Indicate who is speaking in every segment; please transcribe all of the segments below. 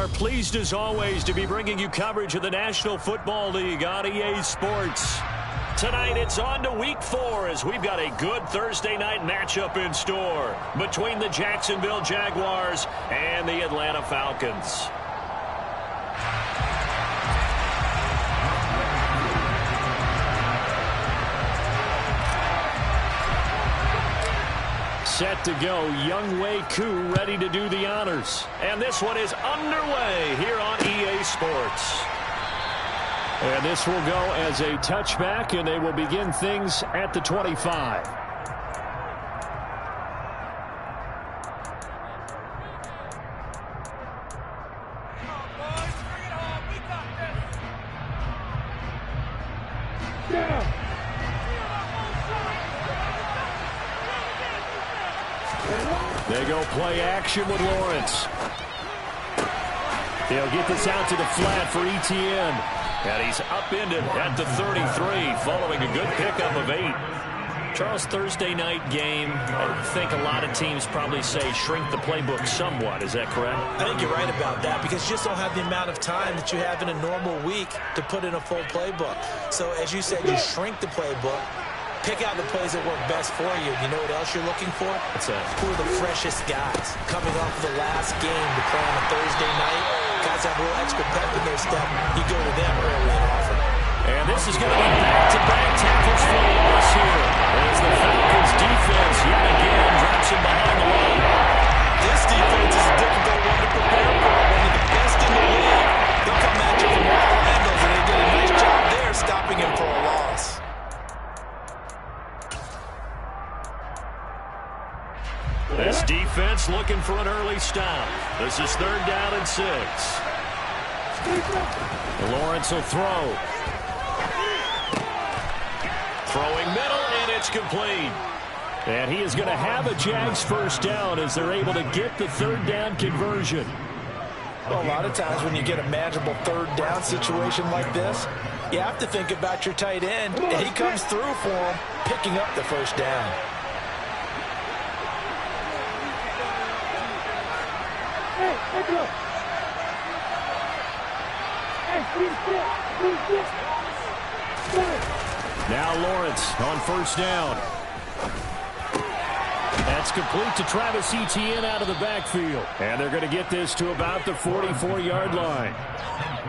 Speaker 1: are pleased as always to be bringing you coverage of the National Football League on EA Sports. Tonight it's on to Week 4 as we've got a good Thursday night matchup in store between the Jacksonville Jaguars and the Atlanta Falcons. Set to go, Young Wei Koo ready to do the honors. And this one is underway here on EA Sports. And this will go as a touchback, and they will begin things at the 25. They go play action with Lawrence. They'll get this out to the flat for Etienne. And he's upended at the 33 following a good pickup of 8. Charles, Thursday night game, I think a lot of teams probably say shrink the playbook somewhat. Is that correct?
Speaker 2: I think you're right about that because you just don't have the amount of time that you have in a normal week to put in a full playbook. So as you said, you shrink the playbook. Pick out the plays that work best for you. You know what else you're looking for?
Speaker 1: What's that?
Speaker 2: Who are the freshest guys coming off of the last game to play on a Thursday night? Guys have a little extra pep in their step. You go to them early and often.
Speaker 1: And this is going to be back-to-back tackles for a loss here as the Falcons defense yet again drops him behind the line.
Speaker 2: This defense is a difficult one to prepare for. One of the best in the league. They'll come at you from all angles, and they did a nice job there stopping him for a loss.
Speaker 1: This defense looking for an early stop. This is 3rd down and 6. Lawrence will throw. Throwing middle, and it's complete. And he is going to have a Jags first down as they're able to get the 3rd down conversion.
Speaker 2: Well, a lot of times when you get a manageable 3rd down situation like this, you have to think about your tight end, and he comes through for him, picking up the first down.
Speaker 1: Now Lawrence on 1st down. That's complete to Travis Etienne out of the backfield. And they're going to get this to about the 44-yard line.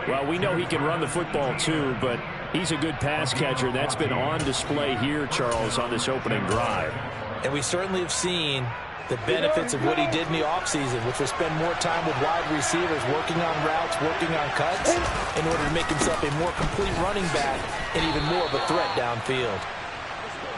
Speaker 1: Well, we know he can run the football too, but he's a good pass catcher. That's been on display here, Charles, on this opening drive.
Speaker 2: And we certainly have seen the benefits of what he did in the offseason, which was spend more time with wide receivers, working on routes, working on cuts, in order to make himself a more complete running back and even more of a threat downfield.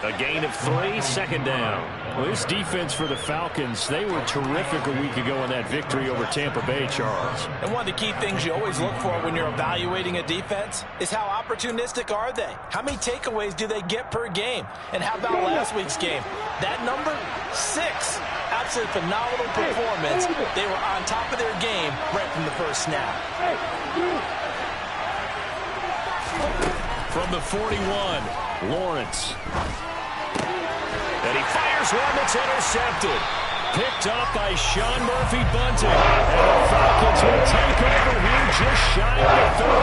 Speaker 1: A gain of 3, 2nd down. Well, this defense for the Falcons, they were terrific a week ago in that victory over Tampa Bay, Charles.
Speaker 2: And one of the key things you always look for when you're evaluating a defense is how opportunistic are they? How many takeaways do they get per game? And how about last week's game? That number? 6. Absolutely phenomenal performance. They were on top of their game right from the first snap.
Speaker 1: From the 41, Lawrence. And he fires one that's intercepted. Picked up by Sean Murphy-Bunting. And the Falcons will take over here just shy of the 30.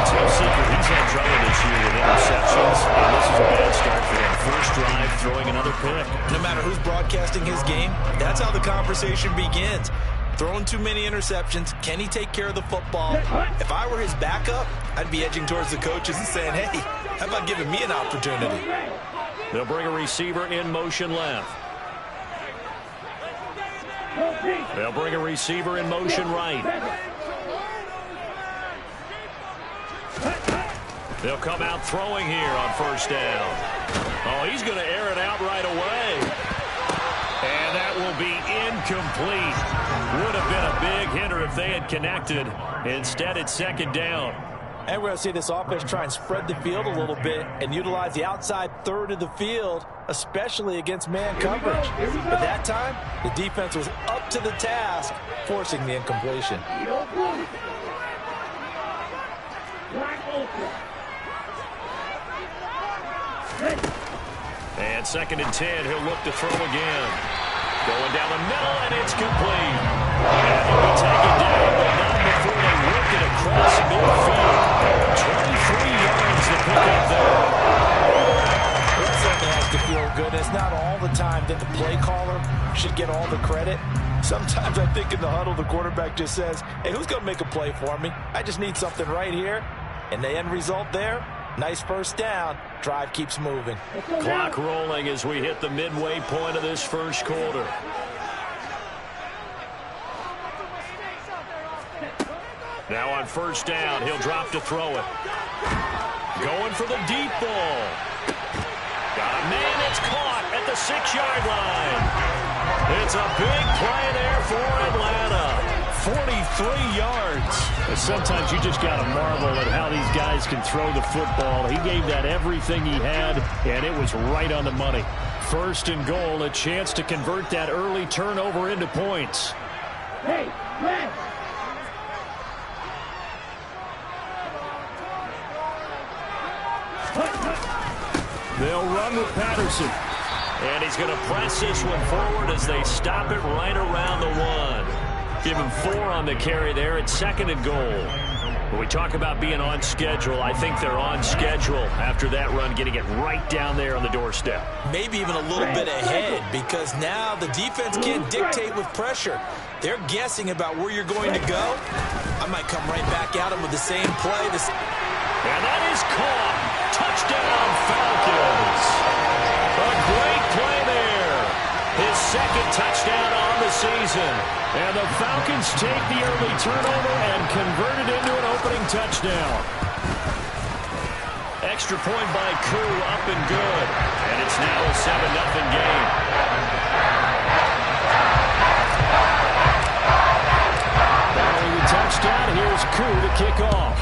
Speaker 1: It's no secret he's had trouble this year with interceptions. And this is a bad start for him. First drive, throwing another pick.
Speaker 2: No matter who's broadcasting his game, that's how the conversation begins. Throwing too many interceptions. Can he take care of the football? If I were his backup, I'd be edging towards the coaches and saying, hey, how about giving me an opportunity?
Speaker 1: They'll bring a receiver in motion left. They'll bring a receiver in motion right. They'll come out throwing here on 1st down. Oh, he's going to air it out right away. And that will be incomplete. Would have been a big hitter if they had connected. Instead, it's 2nd down.
Speaker 2: And we're going to see this offense try and spread the field a little bit and utilize the outside 3rd of the field, especially against man coverage. But that time, the defense was up to the task, forcing the incompletion.
Speaker 1: And 2nd and 10, he'll look to throw again. Going down the middle, and it's complete. And he'll be taken down, but not before it across midfield. 23 yards to pick up there.
Speaker 2: That certainly has to feel good. It's not all the time that the play caller should get all the credit. Sometimes I think in the huddle, the quarterback just says, hey, who's going to make a play for me? I just need something right here. And the end result there, nice first down. Drive keeps moving.
Speaker 1: Clock rolling as we hit the midway point of this first quarter. Now on first down, he'll drop to throw it. Going for the deep ball. Got a man that's caught at the 6-yard line. It's a big play there for Atlanta. 43 yards. Sometimes you just got to marvel at how these guys can throw the football. He gave that everything he had, and it was right on the money. First and goal, a chance to convert that early turnover into points.
Speaker 3: Hey, man.
Speaker 1: They'll run with Patterson. And he's going to press this one forward as they stop it right around the 1. Give him 4 on the carry there at second and goal. When we talk about being on schedule, I think they're on schedule after that run, getting it right down there on the doorstep.
Speaker 2: Maybe even a little bit ahead, because now the defense can't dictate with pressure. They're guessing about where you're going to go. I might come right back at them with the same play.
Speaker 1: And that is caught. Touchdown, Falcons. A great play there. His second touchdown on the season. And the Falcons take the early turnover and convert it into an opening touchdown. Extra point by Koo, up and good. And it's now a 7-0 game. Following the touchdown, here's Koo to kick off.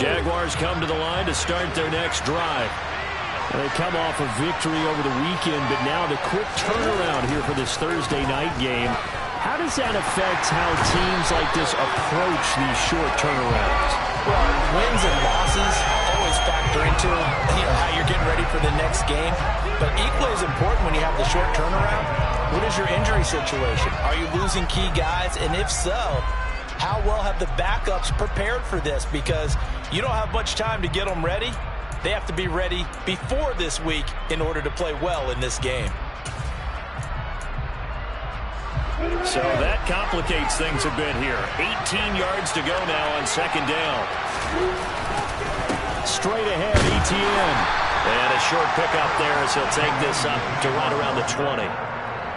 Speaker 1: Jaguars come to the line to start their next drive. They come off a victory over the weekend, but now the quick turnaround here for this Thursday night game. How does that affect how teams like this approach these short turnarounds?
Speaker 2: Well, wins and losses always factor into how you're getting ready for the next game. But equally as important when you have the short turnaround, what is your injury situation? Are you losing key guys? And if so, how well have the backups prepared for this? Because you don't have much time to get them ready. They have to be ready before this week in order to play well in this game.
Speaker 1: So that complicates things a bit here. 18 yards to go now on second down. Straight ahead, Etienne. And a short pickup there as he'll take this up to right around the 20.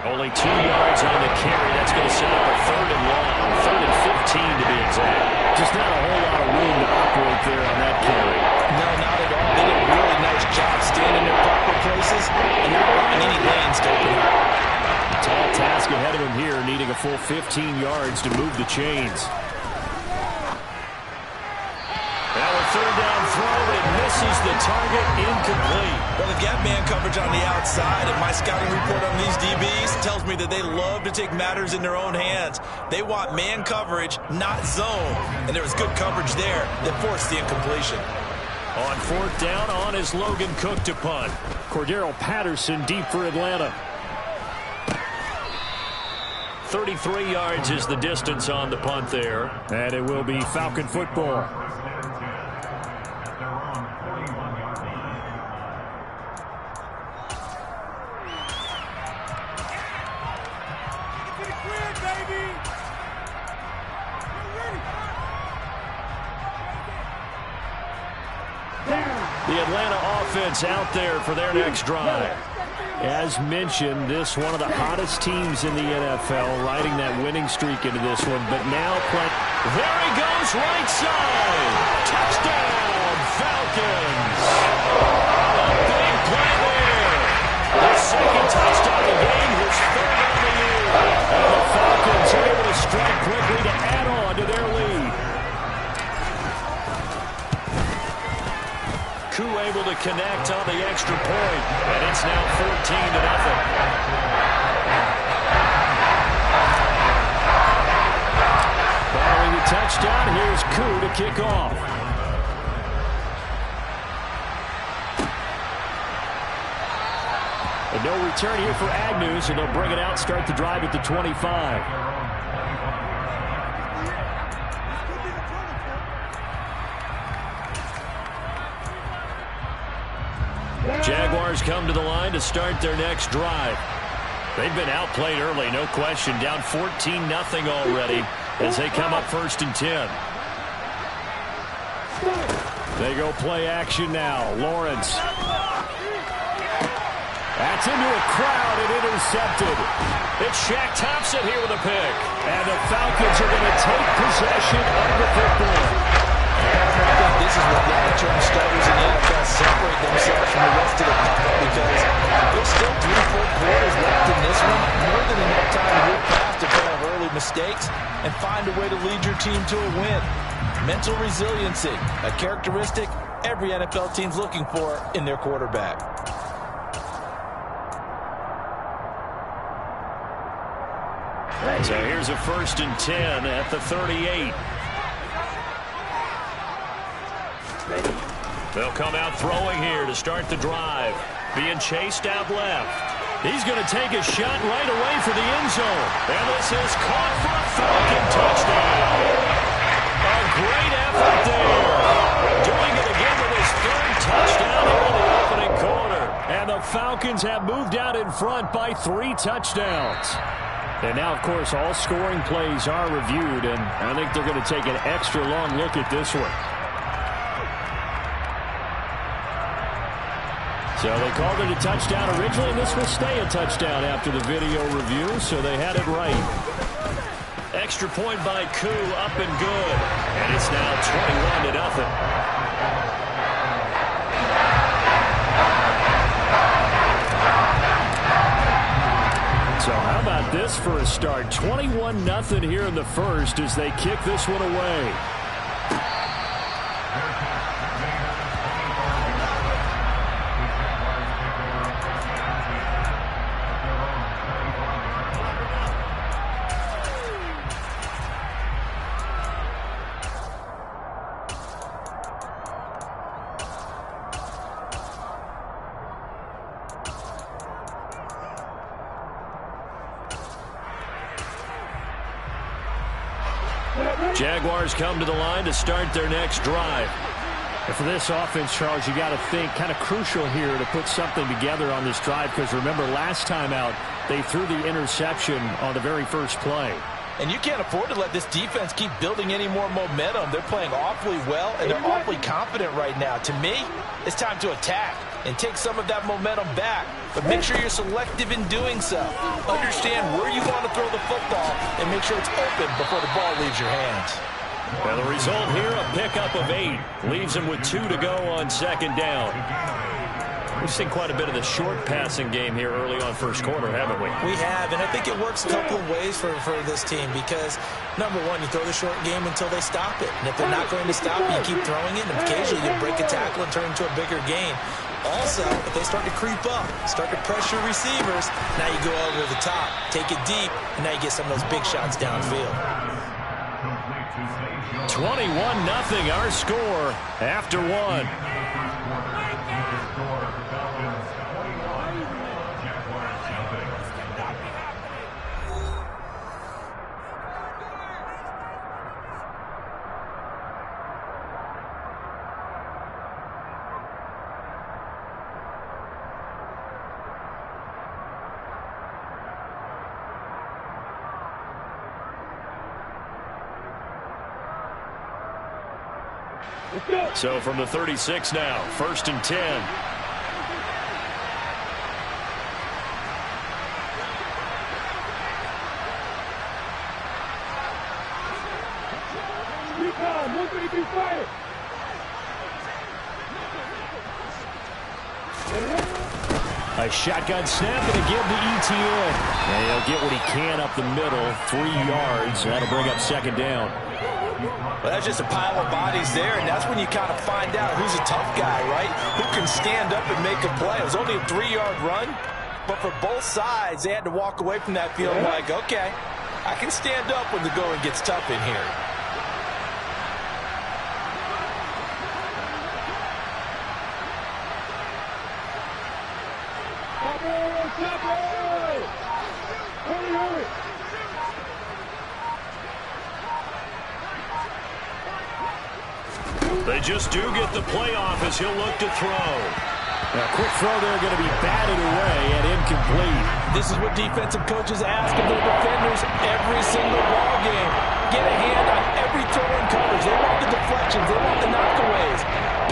Speaker 1: Only 2 yards on the carry. That's going to set up a third and long. Third and 15 to be exact. Just not a whole lot of room to operate there on that carry.
Speaker 2: No, not at all. They did a really nice job standing in their proper places and not allowing any lanes to open up.
Speaker 1: Tall task ahead of him here, needing a full 15 yards to move the chains. Now a third down throw that misses the target, incomplete.
Speaker 2: Well, they've got man coverage on the outside, and my scouting report on these DBs tells me that they love to take matters in their own hands. They want man coverage, not zone. And there was good coverage there that forced the incompletion.
Speaker 1: On fourth down, on is Logan Cook to punt. Cordero Patterson deep for Atlanta. 33 yards is the distance on the punt there. And it will be Falcon football. The Atlanta offense out there for their next drive. As mentioned, this one of the hottest teams in the NFL, riding that winning streak into this one, but now there he goes, right side. Touchdown, Falcons. A big play there. The second touchdown of the game, his third of the year. And the Falcons are able to strike quickly to add on to their lead. Koo able to connect on the extra point, and it's now 14-0. Following the touchdown, here's Koo to kick off. And no return here for Agnew, so they'll bring it out, start the drive at the 25. Jaguars come to the line to start their next drive. They've been outplayed early, no question. Down 14-0 already as they come up 1st and 10. They go play action now. Lawrence. That's into a crowd and intercepted. It's Shaq Thompson here with a pick. And the Falcons are going to take possession of the football.
Speaker 2: I think this is what long-term starters in the NFL separate themselves from the rest of the pack, because there's still 3 full quarters left in this one. More than enough time to move past a pair of early mistakes and find a way to lead your team to a win. Mental resiliency, a characteristic every NFL team's looking for in their quarterback.
Speaker 1: So here's a 1st and 10 at the 38. They'll come out throwing here to start the drive. Being chased out left. He's going to take a shot right away for the end zone. And this is caught for a Falcon touchdown. A great effort there. Doing it again with his 3rd touchdown here in the opening quarter. And the Falcons have moved out in front by 3 touchdowns. And now, of course, all scoring plays are reviewed, and I think they're going to take an extra long look at this one. So they called it a touchdown originally, and this will stay a touchdown after the video review, so they had it right. Extra point by Koo, up and good. And it's now 21-0. So how about this for a start? 21-0 here in the first as they kick this one away. Jaguars come to the line to start their next drive. And for this offense, Charles, you got to think kind of crucial here to put something together on this drive, because remember last time out they threw the interception on the very first play.
Speaker 2: And you can't afford to let this defense keep building any more momentum. They're playing awfully well, and they're awfully confident right now. To me, it's time to attack and take some of that momentum back. But make sure you're selective in doing so. Understand where you want to throw the football and make sure it's open before the ball leaves your hands.
Speaker 1: Well, the result here, a pickup of 8. Leaves them with 2 to go on 2nd down. We've seen quite a bit of the short passing game here early on first quarter, haven't we?
Speaker 2: We have, and I think it works a couple of ways for this team because, number one, you throw the short game until they stop it. And if they're not going to stop it, you keep throwing it, and occasionally you break a tackle and turn it into a bigger gain. Also, if they start to creep up, start to pressure receivers, now you go over the top, take it deep, and now you get some of those big shots downfield.
Speaker 1: 21-0 our score after 1. So from the 36 now, 1st and 10. A shotgun snap and a give to ETN. And he'll get what he can up the middle, 3 yards. That'll bring up 2nd down.
Speaker 2: Well, that's just a pile of bodies there, and that's when you kind of find out who's a tough guy, right? Who can stand up and make a play. It was only a 3-yard run, but for both sides, they had to walk away from that feeling like, okay, I can stand up when the going gets tough in here.
Speaker 1: They just do get the playoff as he'll look to throw.
Speaker 4: A quick throw there going to be batted away and incomplete.
Speaker 2: This is what defensive coaches ask of their defenders every single ball game. Get a hand on every throw in coverage. They want the deflections. They want the knockaways.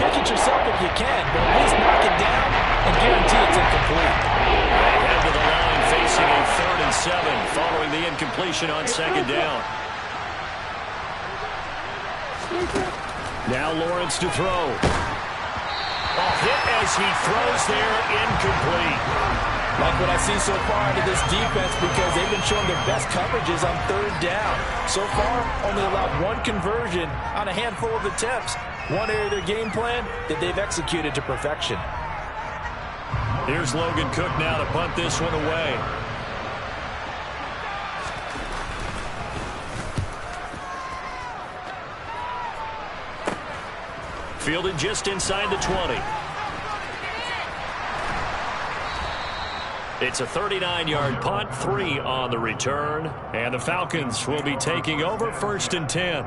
Speaker 2: Pick it yourself if you can, but at least knock it down and guarantee it's incomplete.
Speaker 1: They head to the line facing a 3rd and 7 following the incompletion on 2nd down. Now Lawrence to throw. A hit as he throws there, incomplete.
Speaker 2: Like what I see so far out of this defense because they've been showing their best coverages on 3rd down. So far, only allowed 1 conversion on a handful of attempts. One area of their game plan that they've executed to perfection.
Speaker 1: Here's Logan Cook now to punt this one away. Fielded just inside the 20. It's a 39-yard punt, 3 on the return. And the Falcons will be taking over 1st and 10.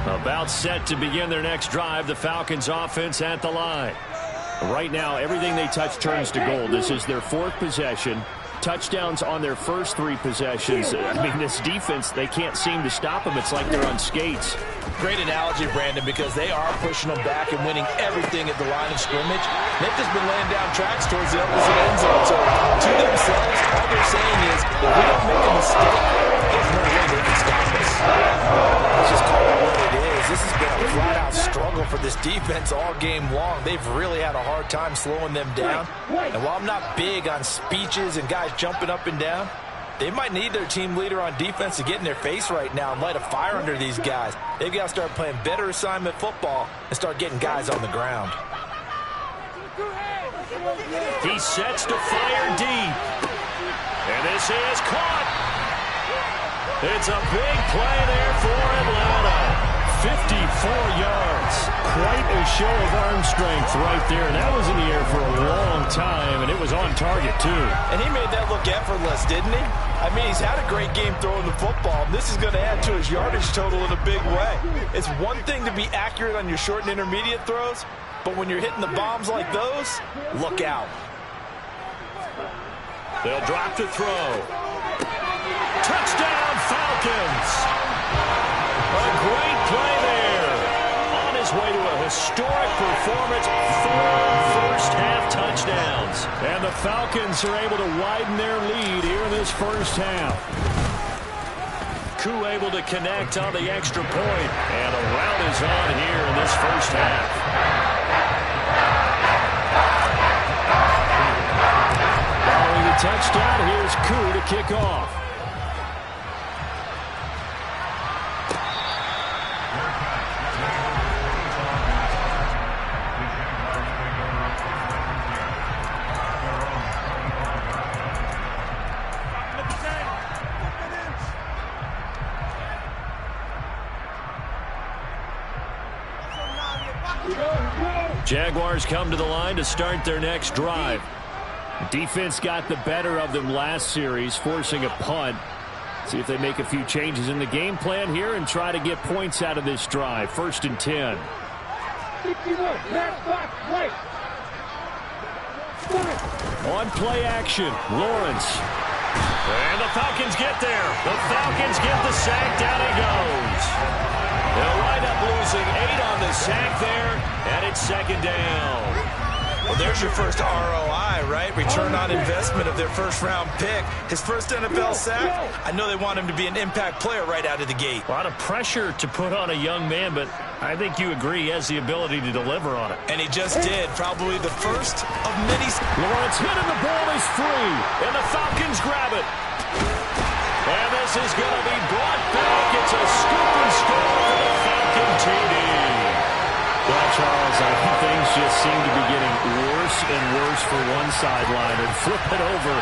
Speaker 1: About set to begin their next drive. The Falcons offense at the line. Right now, everything they touch turns to gold. This is their 4th possession. Touchdowns on their first 3 possessions. I mean, this defense, they can't seem to stop them. It's like they're on skates.
Speaker 2: Great analogy, Brandon, because they are pushing them back and winning everything at the line of scrimmage. They've just been laying down tracks towards the opposite end zone. So, to themselves, all they're saying is, if we don't make a mistake, there's no way they can stop us. Let's just call it what it is. This has been a flat-out struggle for this defense all game long. They've really had a hard time slowing them down. And while I'm not big on speeches and guys jumping up and down, they might need their team leader on defense to get in their face right now and light a fire under these guys. They've got to start playing better assignment football and start getting guys on the ground.
Speaker 1: He sets to fire deep. And this is caught. It's a big play there for Atlanta. 54 yards. Quite a show of arm strength right there. And that was in the air for a long time, and it was on target, too.
Speaker 2: And he made that look effortless, didn't he? I mean, he's had a great game throwing the football, and this is going to add to his yardage total in a big way. It's one thing to be accurate on your short and intermediate throws, but when you're hitting the bombs like those, look out.
Speaker 1: They'll drop to throw. Touchdown, Falcons! A great play there. On his way to a historic performance, 4 first-half touchdowns. And the Falcons are able to widen their lead here in this first half. Koo able to connect on the extra point. And a rout is on here in this first half. Following the touchdown, here's Koo to kick off. Jaguars come to the line to start their next drive. Defense got the better of them last series, forcing a punt. See if they make a few changes in the game plan here and try to get points out of this drive. 1st and 10. On play action, Lawrence. And the Falcons get there. The Falcons get the sack. Down he goes. They'll wind up losing 8 on the sack there, and it's 2nd down.
Speaker 2: Well, there's your first ROI, right? Return on investment of their first-round pick. His first NFL sack, I know they want him to be an impact player right out of the gate.
Speaker 1: A lot of pressure to put on a young man, but I think you agree he has the ability to deliver on it.
Speaker 2: And he just did. Probably the first of many.
Speaker 1: Lawrence hit and the ball is free, and the Falcons grab it. And this is going to be brought back. It's a scoop and score for the Falcon TD. Well, Charles, I think things just seem to be getting worse and worse for one sideline, and flip it over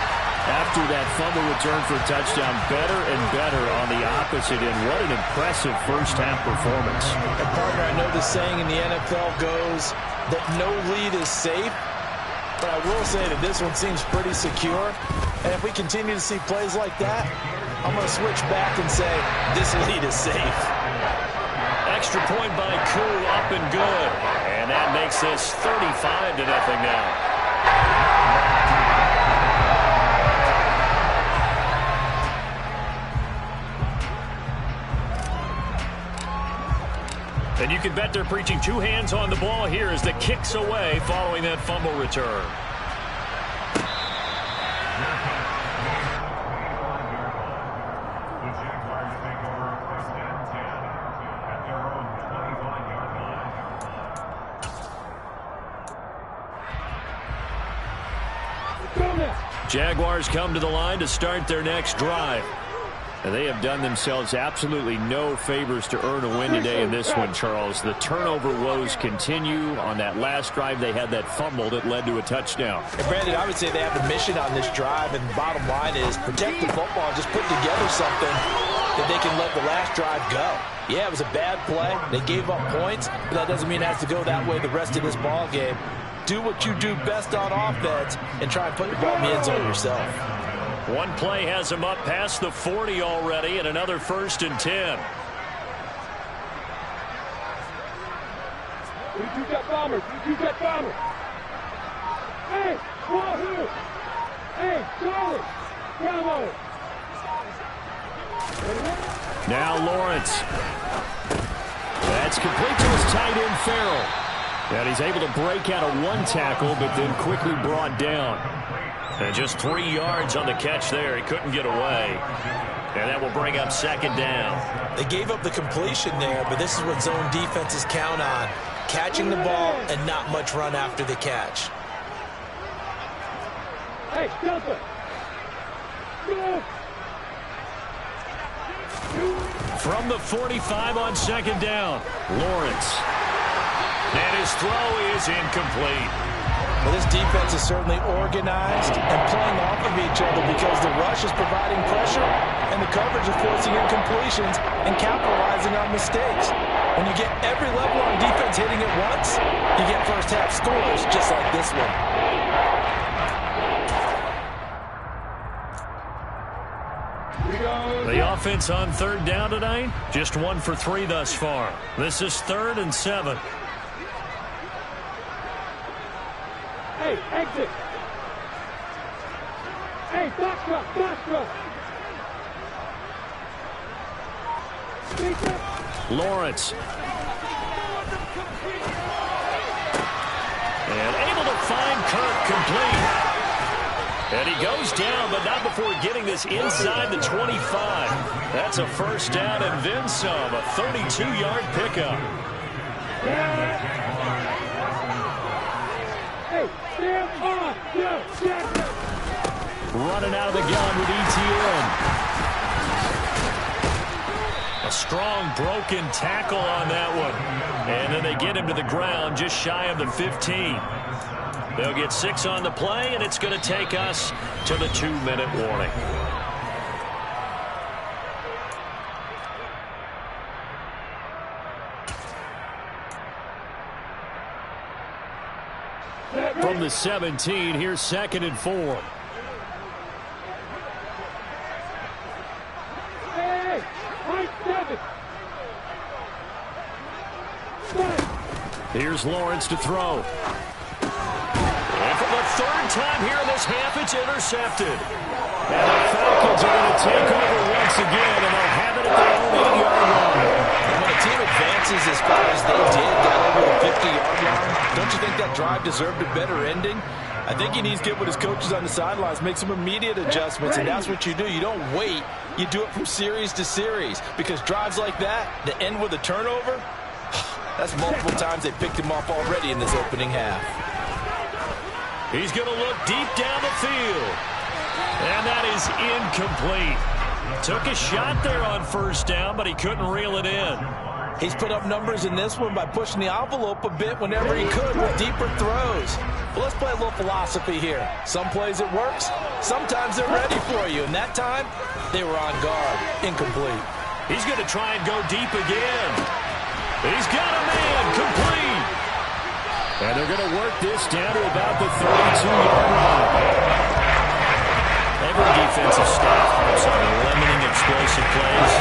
Speaker 1: after that fumble return for a touchdown. Better and better on the opposite end. What an impressive first-half performance.
Speaker 2: And, partner, I know the saying in the NFL goes that no lead is safe, but I will say that this one seems pretty secure. And if we continue to see plays like that, I'm going to switch back and say this lead is safe.
Speaker 1: Extra point by Koo, up and good. And that makes this 35-0 now. And you can bet they're preaching two hands on the ball here as the kick's away following that fumble return. Jaguars come to the line to start their next drive. And they have done themselves absolutely no favors to earn a win today in this one, Charles. The turnover woes continue. On that last drive, they had that fumble that led to a touchdown.
Speaker 2: And Brandon, I would say they have a mission on this drive, and the bottom line is protect the football and just put together something that they can let the last drive go. Yeah, it was a bad play. They gave up points, but that doesn't mean it has to go that way the rest of this ball game. Do what you do best on offense and try and put the ball in the end zone yourself.
Speaker 1: One play has him up past the 40 already, and another 1st and 10.
Speaker 3: You got bombers. You got bombers. Hey, Wahoo! Hey, Charlie! Bravo!
Speaker 1: Now Lawrence. That's complete to his tight end, Farrell. And he's able to break out of one tackle, but then quickly brought down. And just 3 yards on the catch there. He couldn't get away. And that will bring up 2nd down.
Speaker 2: They gave up the completion there, but this is what zone defenses count on. Catching the ball and not much run after the catch.
Speaker 3: Hey, Delta! Go!
Speaker 1: From the 45 on 2nd down, Lawrence. And his throw is incomplete.
Speaker 2: Well, this defense is certainly organized and playing off of each other because the rush is providing pressure and the coverage is forcing incompletions and capitalizing on mistakes. When you get every level on defense hitting at once, you get first-half scores just like this one.
Speaker 1: The offense on 3rd down tonight, just 1 for 3 thus far. This is 3rd and 7.
Speaker 3: Hey, exit! Hey, box rush, box rush!
Speaker 1: Lawrence. And able to find Kirk complete. And he goes down, but not before getting this inside the 25. That's a 1st down and then some, a 32-yard pickup.
Speaker 3: Hey, stand on!
Speaker 1: Running out of the gun with ETN. A strong broken tackle on that one. And then they get him to the ground just shy of the 15. They'll get 6 on the play, and it's going to take us to the 2-minute warning. From the 17, here's 2nd and 4.
Speaker 3: Hey, right 7.
Speaker 1: Here's Lawrence to throw. And for the 3rd time here in this half, it's intercepted. And the Falcons are going to take over once again, and they'll have it at their own 8-yard line.
Speaker 2: And when a team advances as far as they did, got over the 50-yard line. Don't you think that drive deserved a better ending? I think he needs to get with his coaches on the sidelines, make some immediate adjustments, and that's what you do. You don't wait. You do it from series to series, because drives like that end with a turnover, that's multiple times they picked him off already in this opening half.
Speaker 1: He's going to look deep down the field. And that is incomplete. Took a shot there on first down, but he couldn't reel it in.
Speaker 2: He's put up numbers in this one by pushing the envelope a bit whenever he could with deeper throws. But let's play a little philosophy here. Some plays it works, sometimes they're ready for you. And that time, they were on guard. Incomplete.
Speaker 1: He's going to try and go deep again. He's got a man, complete. And they're going to work this down to about the 32-yard line. Every defensive staff harps on limiting explosive plays.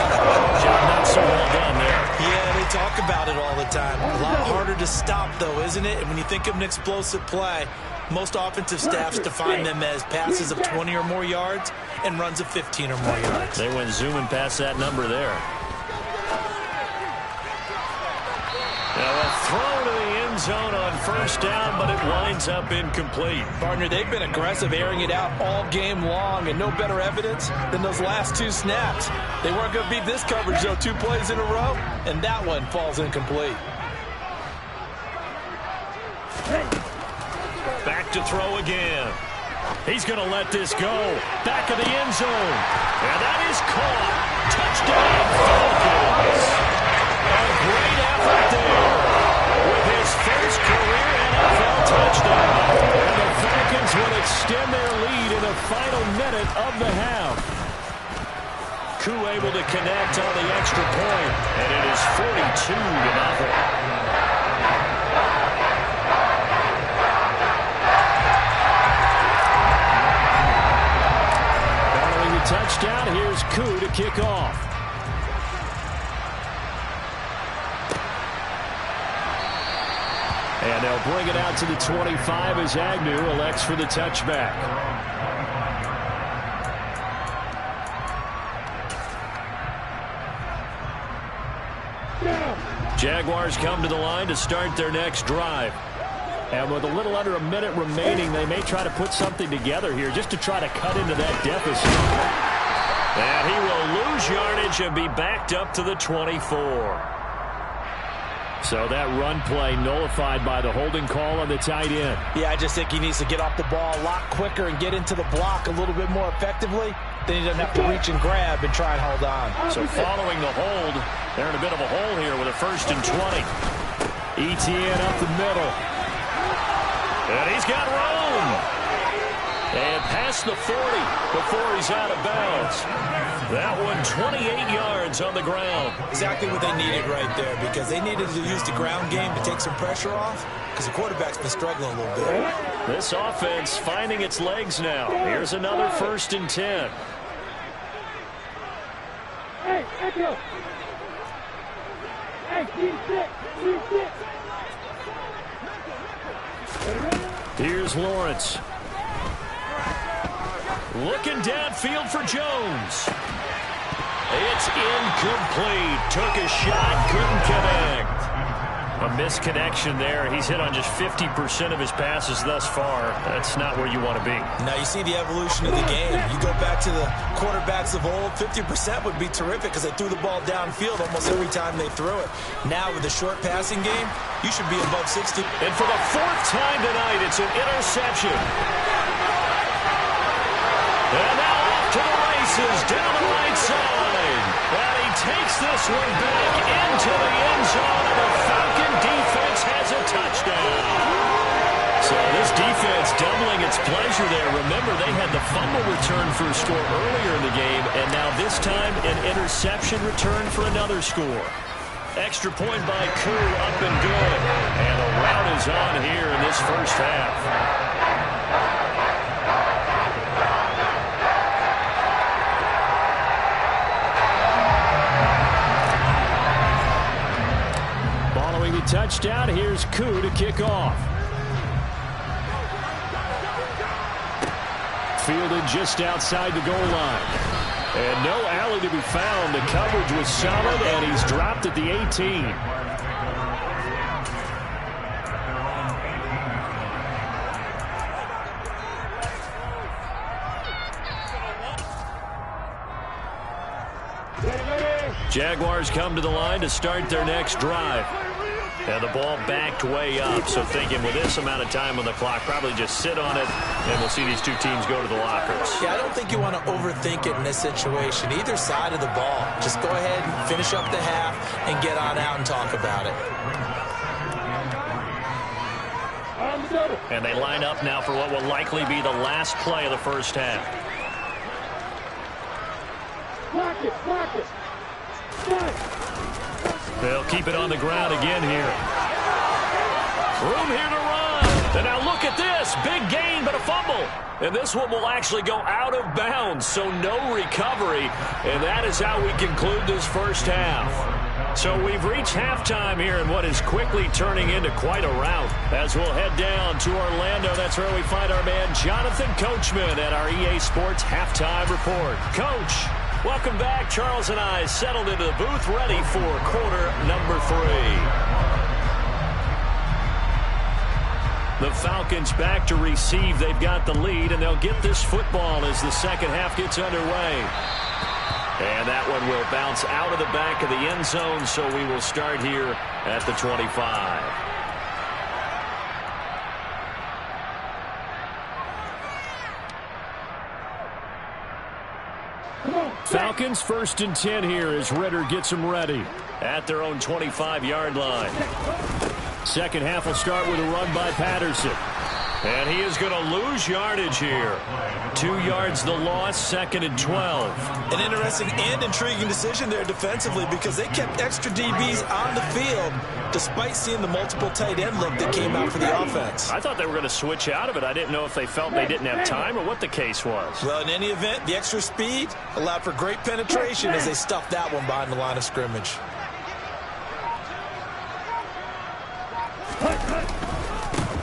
Speaker 1: Job not so well done there.
Speaker 2: Yeah, they talk about it all the time. A lot harder to stop, though, isn't it? And when you think of an explosive play, most offensive staffs define them as passes of 20 or more yards and runs of 15 or more yards.
Speaker 1: They went zooming past that number there. Now a throw to the end zone on first down, but it winds up incomplete.
Speaker 2: Partner, they've been aggressive, airing it out all game long, and no better evidence than those last two snaps. They weren't going to beat this coverage, though, 2 plays in a row, and that one falls incomplete.
Speaker 1: Back to throw again. He's going to let this go. Back of the end zone. And that is caught. Touchdown, Falcons. A great effort there with his first career NFL touchdown. And the Falcons will extend their lead in the final minute of the half. Koo able to connect on the extra point, and it is 42-0. Touchdown. Here's Koo to kick off. And they'll bring it out to the 25 as Agnew elects for the touchback. Jaguars come to the line to start their next drive. And with a little under a minute remaining, they may try to put something together here just to try to cut into that deficit. And he will lose yardage and be backed up to the 24. So that run play nullified by the holding call on the tight end.
Speaker 2: Yeah, I just think he needs to get off the ball a lot quicker and get into the block a little bit more effectively. Then he doesn't have to reach and grab and try and hold on.
Speaker 1: So following the hold, they're in a bit of a hole here with a 1st and 20. ETN up the middle. And he's got room. And past the 40 before he's out of bounds. That one 28 yards on the ground.
Speaker 2: Exactly what they needed right there, because they needed to use the ground game to take some pressure off, because the quarterback's been struggling a little bit.
Speaker 1: This offense finding its legs now. Here's another 1st and 10.
Speaker 3: Hey, Echo. Hey, team 6.
Speaker 1: Here's Lawrence. Looking downfield for Jones. It's incomplete. Took a shot, couldn't connect. A misconnection there. He's hit on just 50% of his passes thus far. That's not where you want to be.
Speaker 2: Now you see the evolution of the game. You go back to the quarterbacks of old, 50% would be terrific because they threw the ball downfield almost every time they threw it. Now with the short passing game, you should be above 60.
Speaker 1: And for the 4th time tonight, it's an interception. And now off to the races, down the right side. And he takes this one back into the end zone, and the Falcon defense has a touchdown. So this defense doubling its pleasure there. Remember, they had the fumble return for a score earlier in the game, and now this time an interception return for another score. Extra point by Koo, up and good. And the rout is on here in this first half. Following the touchdown, here's Koo to kick off. Fielded just outside the goal line. And no alley to be found. The coverage was solid, and he's dropped at the 18. Jaguars come to the line to start their next drive. And the ball backed way up, so thinking with this amount of time on the clock, probably just sit on it, and we'll see these two teams go to the lockers.
Speaker 2: Yeah, I don't think you want to overthink it in this situation. Either side of the ball. Just go ahead and finish up the half and get on out and talk about it.
Speaker 1: And they line up now for what will likely be the last play of the first half.
Speaker 3: Block it, block it.
Speaker 1: They'll keep it on the ground again here. Room here to run. And now look at this. Big gain, but a fumble. And this one will actually go out of bounds, so no recovery. And that is how we conclude this first half. So we've reached halftime here in what is quickly turning into quite a rout. As we'll head down to Orlando, that's where we find our man Jonathan Coachman at our EA Sports Halftime Report. Coach, welcome back. Charles and I settled into the booth ready for quarter number 3. The Falcons back to receive. They've got the lead, and they'll get this football as the second half gets underway. And that one will bounce out of the back of the end zone, so we will start here at the 25. Falcons 1st and 10 here as Ritter gets them ready at their own 25-yard line. Second half will start with a run by Patterson. And he is going to lose yardage here. 2 yards the loss, 2nd and 12.
Speaker 2: An interesting and intriguing decision there defensively because they kept extra DBs on the field despite seeing the multiple tight end look that came out for the offense.
Speaker 1: I thought they were going to switch out of it. I didn't know if they felt they didn't have time or what the case was.
Speaker 2: Well, in any event, the extra speed allowed for great penetration as they stuffed that one behind the line of scrimmage.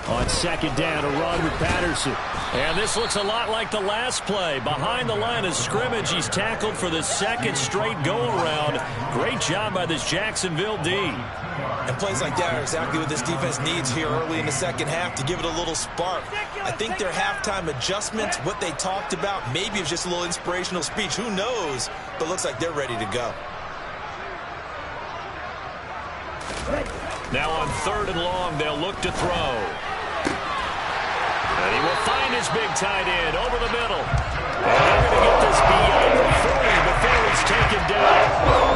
Speaker 1: On second down, a run with Patterson. And this looks a lot like the last play. Behind the line of scrimmage, he's tackled for the second straight go-around. Great job by this Jacksonville D.
Speaker 2: And plays like that are exactly what this defense needs here early in the second half to give it a little spark. I think their halftime adjustments, what they talked about, maybe it's just a little inspirational speech. Who knows? But looks like they're ready to go.
Speaker 1: Now on 3rd and long, they'll look to throw. And he will find his big tight end over the middle. And they're going to get this beyond the 40 before it's taken down.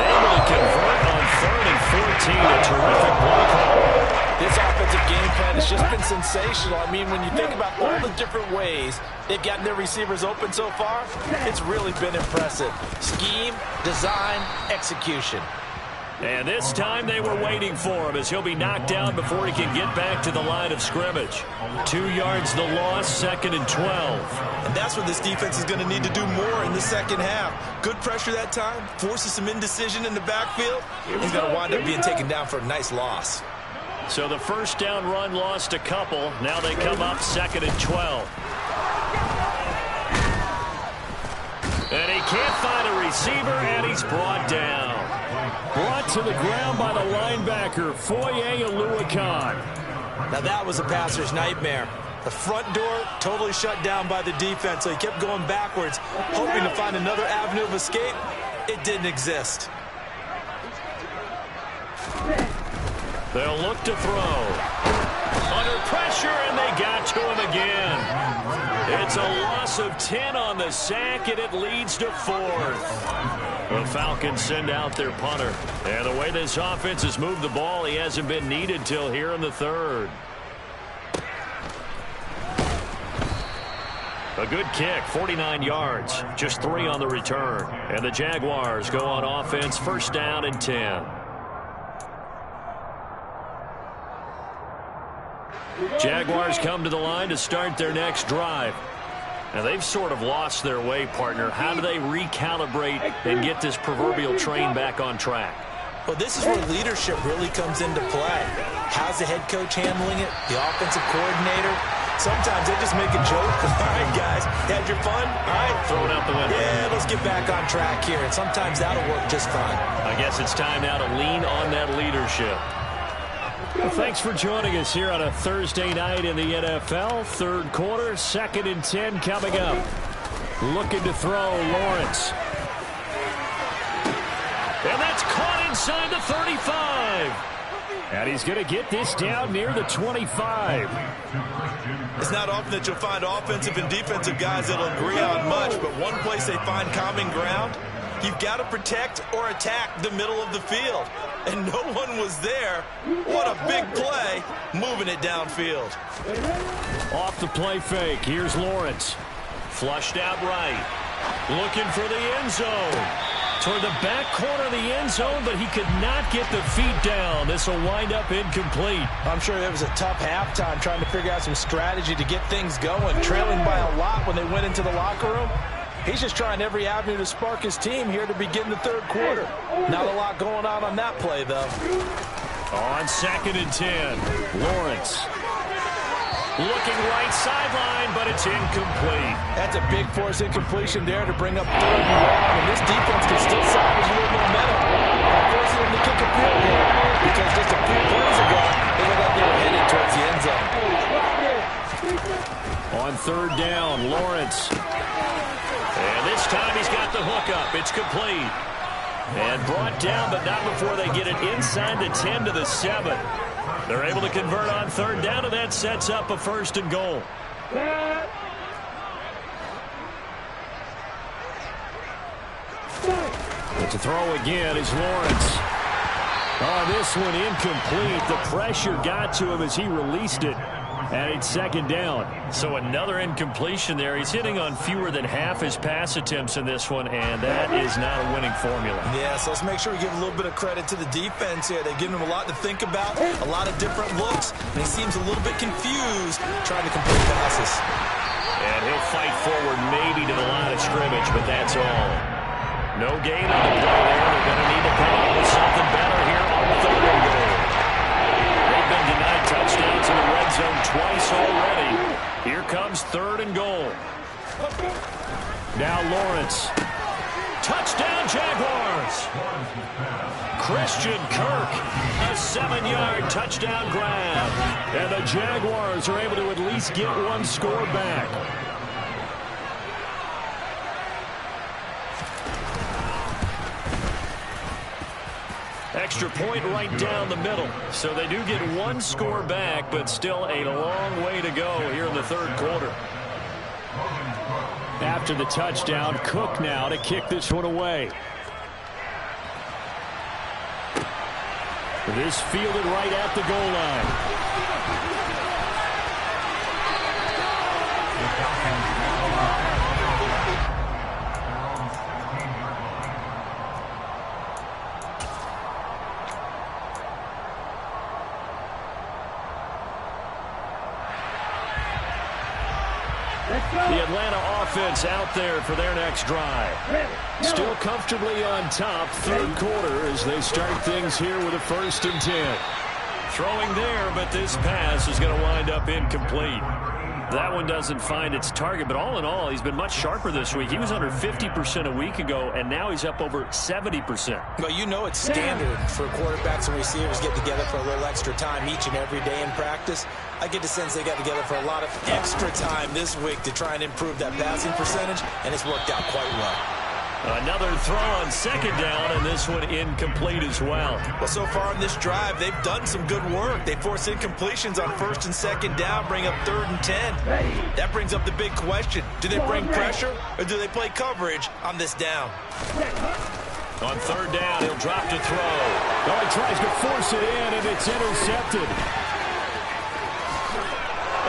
Speaker 1: Able to convert on 3rd and 14. A terrific play call.
Speaker 2: This offensive game plan has just been sensational. I mean, when you think about all the different ways they've gotten their receivers open so far, it's really been impressive. Scheme, design, execution.
Speaker 1: And this time they were waiting for him as he'll be knocked down before he can get back to the line of scrimmage. 2 yards the loss, 2nd and 12.
Speaker 2: And that's what this defense is going to need to do more in the second half. Good pressure that time, forces some indecision in the backfield. He's going to wind up being taken down for a nice loss.
Speaker 1: So the first down run lost a couple. Now they come up 2nd and 12. And he can't find a receiver, and he's brought down. Brought to the ground by the linebacker, Foye Oluokun.
Speaker 2: Now that was a passer's nightmare. The front door totally shut down by the defense, so he kept going backwards, hoping to find another avenue of escape. It didn't exist.
Speaker 1: They'll look to throw. Under pressure, and they got to him again. It's a loss of 10 on the sack, and it leads to 4th. The Falcons send out their punter. And the way this offense has moved the ball, he hasn't been needed till here in the 3rd. A good kick, 49 yards, just 3 on the return. And the Jaguars go on offense, 1st down and 10. Jaguars come to the line to start their next drive. Now, they've sort of lost their way, partner. How do they recalibrate and get this proverbial train back on track?
Speaker 2: Well, this is where leadership really comes into play. How's the head coach handling it? The offensive coordinator? Sometimes they just make a joke. All right, guys, had your fun? All right.
Speaker 1: Throw it out the window.
Speaker 2: Yeah, let's get back on track here. And sometimes that'll work just fine.
Speaker 1: I guess it's time now to lean on that leadership. Well, thanks for joining us here on a Thursday night in the NFL. 3rd quarter, 2nd and 10 coming up. Looking to throw, Lawrence. And that's inside the 35. And he's going to get this down near the 25.
Speaker 2: It's not often that you'll find offensive and defensive guys that'll agree on much, but one place they find common ground, you've got to protect or attack the middle of the field. And no one was there. What a big play, moving it downfield.
Speaker 1: Off the play fake, here's Lawrence. Flushed out right. Looking for the end zone. Toward the back corner of the end zone, but he could not get the feet down. This will wind up incomplete.
Speaker 2: I'm sure it was a tough halftime trying to figure out some strategy to get things going, trailing by a lot when they went into the locker room. He's just trying every avenue to spark his team here to begin the third quarter. Not a lot going on that play, though.
Speaker 1: On 2nd and 10, Lawrence. Looking right sideline, but it's incomplete.
Speaker 2: That's a big force incompletion there to bring up 3rd and long, and this defense can still salvage a little momentum by forcing them to kick a field goal, because just a few plays ago, they looked like they were headed towards the end zone.
Speaker 1: On 3rd down, Lawrence. And this time he's got the hook up. It's complete. And brought down, but not before they get it inside the 10 to the 7. They're able to convert on 3rd down, and that sets up a 1st and goal. But to throw again is Lawrence. Oh, this one incomplete. The pressure got to him as he released it. And it's 2nd down. So another incompletion there. He's hitting on fewer than half his pass attempts in this one, and that is not a winning formula.
Speaker 2: Yeah, so let's make sure we give a little bit of credit to the defense here. They've given him a lot to think about, a lot of different looks, and he seems a little bit confused trying to complete passes.
Speaker 1: And he'll fight forward maybe to the line of scrimmage, but that's all. No gain on the play there. They're going to need to come up with something better here on 3rd and goal. They've been denied touchdowns in the red zone twice already. Here comes 3rd and goal. Now Lawrence. Touchdown Jaguars. Christian Kirk. A 7-yard touchdown grab. And the Jaguars are able to at least get one score back. Extra point right down the middle. So they do get one score back, but still a long way to go here in the 3rd quarter. After the touchdown, Cook now to kick this one away. This fielded right at the goal line. The Atlanta offense out there for their next drive. Still comfortably on top, 3rd quarter as they start things here with a 1st and 10. Throwing there, but this pass is going to wind up incomplete. That one doesn't find its target, but all in all, he's been much sharper this week. He was under 50% a week ago, and now he's up over 70%.
Speaker 2: But you know it's standard for quarterbacks and receivers get together for a little extra time each and every day in practice. I get the sense they got together for a lot of extra time this week to try and improve that passing percentage, and it's worked out quite well.
Speaker 1: Another throw on 2nd down, and this one incomplete as well.
Speaker 2: Well, so far in this drive, they've done some good work. They force incompletions on 1st and 2nd down, bring up 3rd and 10. That brings up the big question. Do they bring pressure, or do they play coverage on this down?
Speaker 1: On 3rd down, he'll drop to throw. Oh, he tries to force it in, and it's intercepted.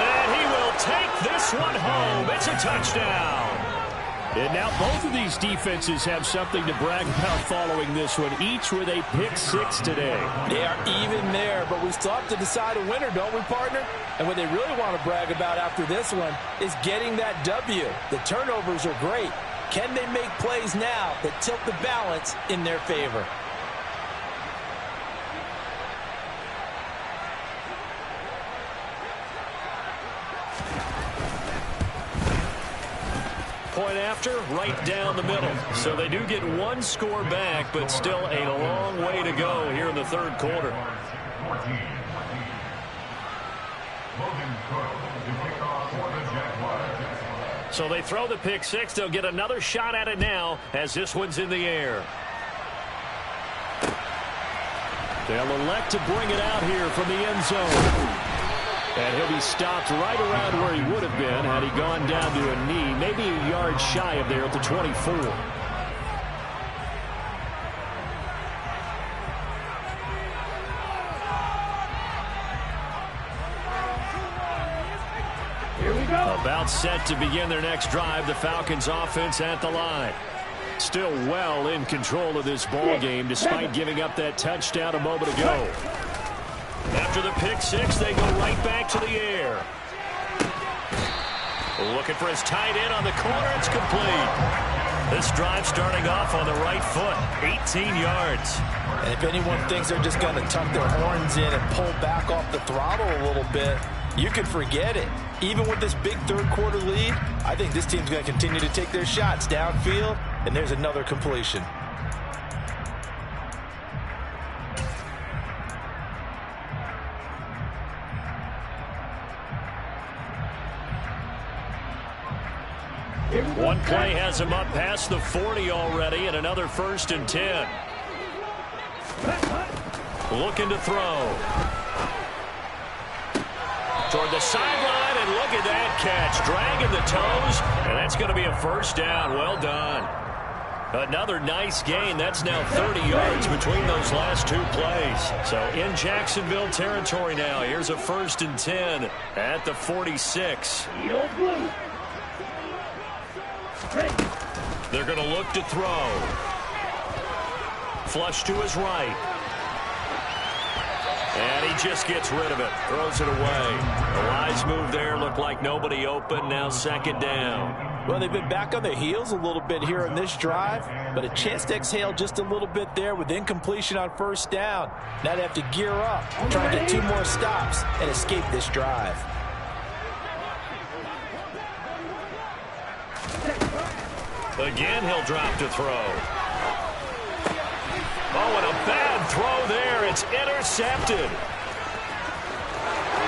Speaker 1: And he will take this one home. It's a touchdown. And now both of these defenses have something to brag about following this one, each with a pick 6 today.
Speaker 2: They are even there, but we still have to decide a winner, don't we, partner? And what they really want to brag about after this one is getting that W. The turnovers are great. Can they make plays now that tilt the balance in their favor?
Speaker 1: Point after, right down the middle. So they do get one score back, but still a long way to go here in the 3rd quarter. So they throw the pick 6. They'll get another shot at it now as this one's in the air. They'll elect to bring it out here from the end zone. And he'll be stopped right around where he would have been had he gone down to a knee, maybe a yard shy of there at the 24.
Speaker 3: Here we go.
Speaker 1: About set to begin their next drive, the Falcons offense at the line. Still well in control of this ball game despite giving up that touchdown a moment ago. After the pick six, they go right back to the air. Looking for his tight end on the corner. It's complete. This drive starting off on the right foot. 18 yards.
Speaker 2: And if anyone thinks they're just going to tuck their horns in and pull back off the throttle a little bit, you can forget it. Even with this big third quarter lead, I think this team's going to continue to take their shots downfield, and there's another completion.
Speaker 1: One play has him up past the 40 already, and another 1st and 10. Looking to throw. Toward the sideline, and look at that catch. Dragging the toes, and that's going to be a 1st down. Well done. Another nice gain. That's now 30 yards between those last two plays. So in Jacksonville territory now. Here's a 1st and 10 at the 46. They're going to look to throw. Flush to his right. And he just gets rid of it. Throws it away. A wise move there. Looked like nobody open. Now 2nd down.
Speaker 2: Well, they've been back on their heels a little bit here in this drive, but a chance to exhale just a little bit there with incompletion on 1st down. Now they have to gear up, try and get 2 more stops and escape this drive.
Speaker 1: Again, he'll drop to throw. Oh, and a bad throw there. It's intercepted.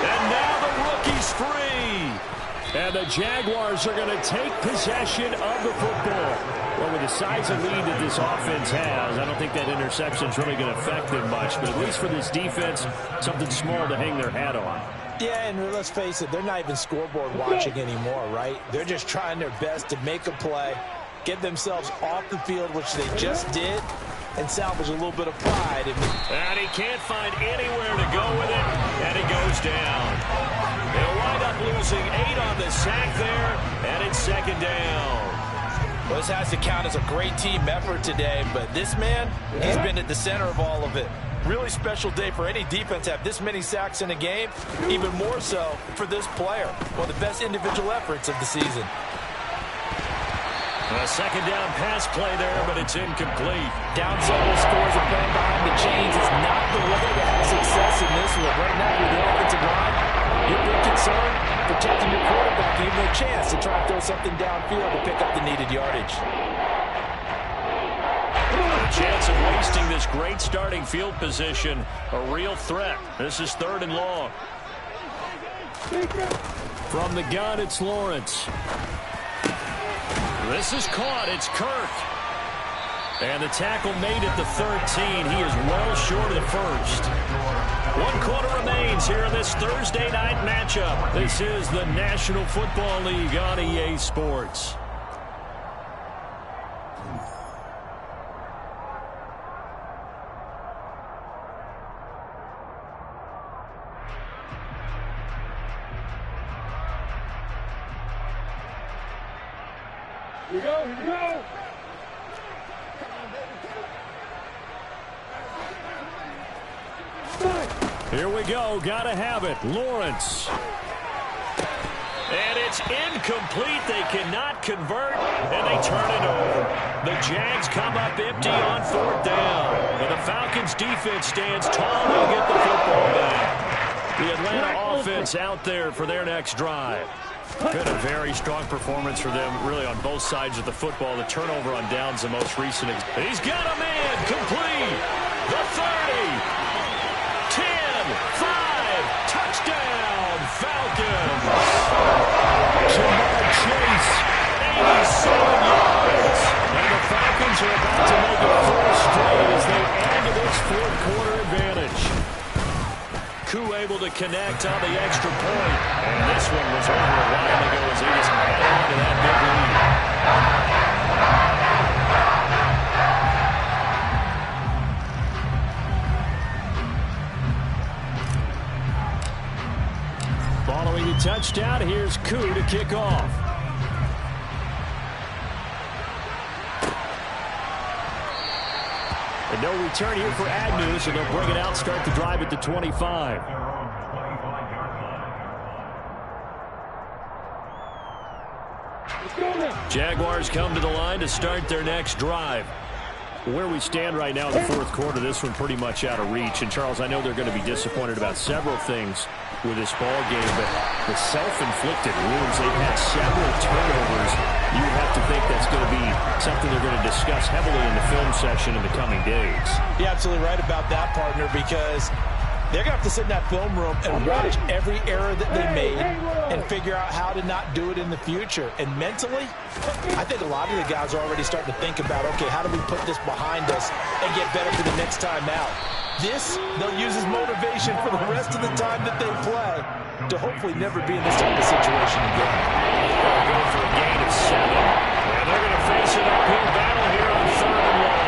Speaker 1: And now the rookie's free. And the Jaguars are going to take possession of the football. Well, with the size of lead that this offense has, I don't think that interception's really going to affect them much. But at least for this defense, something small to hang their hat on.
Speaker 2: Yeah, and let's face it, they're not even scoreboard watching anymore, right? They're just trying their best to make a play, get themselves off the field, which they just did, and salvage a little bit of pride.
Speaker 1: And he can't find anywhere to go with it, and he goes down. They'll wind up losing 8 on the sack there, and it's 2nd down.
Speaker 2: Well, this has to count as a great team effort today, but this man, he's been at the center of all of it. Really special day for any defense to have this many sacks in a game, even more so for this player. One of the best individual efforts of the season.
Speaker 1: A 2nd down pass play there, but it's incomplete.
Speaker 2: Down several scores and playing behind the chains is not the way to have success in this one. Right now, you're the offensive line. You're big concerned protecting your quarterback, giving him a chance to try and throw something downfield to pick up the needed yardage.
Speaker 1: A chance of wasting this great starting field position. A real threat. This is 3rd and long. From the gun, it's Lawrence. This is caught. It's Kirk. And the tackle made at the 13. He is well short of the 1st. 1 quarter remains here in this Thursday night matchup. This is the National Football League on EA Sports.
Speaker 3: Here we go, here we go.
Speaker 1: Here we go. Gotta have it. Lawrence. And it's incomplete. They cannot convert, and they turn it over. The Jags come up empty on 4th down. And the Falcons defense stands tall. They'll get the football back. The Atlanta offense out there for their next drive. Been a very strong performance for them, really, on both sides of the football. The turnover on downs, the most recent. He's got a man complete. The 30. 10-5. Touchdown, Falcons. Jamar Chase, 87 yards. And the Falcons are about to make it 4 straight as they add to this 4th quarter advantage. Koo able to connect on the extra point. And this one was over a while ago as he just held on to that big lead. Following the touchdown, here's Koo to kick off. And no return here for Agnew, so they'll bring it out, start the drive at the 25. Jaguars come to the line to start their next drive. Where we stand right now in the fourth quarter, this one pretty much out of reach. And, Charles, I know they're going to be disappointed about several things with this ball game, but the self-inflicted wounds, they've had several turnovers. You have to think that's going to be something they're going to discuss heavily in the film session in the coming days.
Speaker 2: You're absolutely right about that, partner, because they're going to have to sit in that film room and watch every error that they made and figure out how to not do it in the future. And mentally, I think a lot of the guys are already starting to think about, okay, how do we put this behind us and get better for the next time out? This, they'll use as motivation for the rest of the time that they play to hopefully never be in this type of situation again.
Speaker 1: They're going for a gain of 7. And they're going to face an uphill battle here on 3rd and long.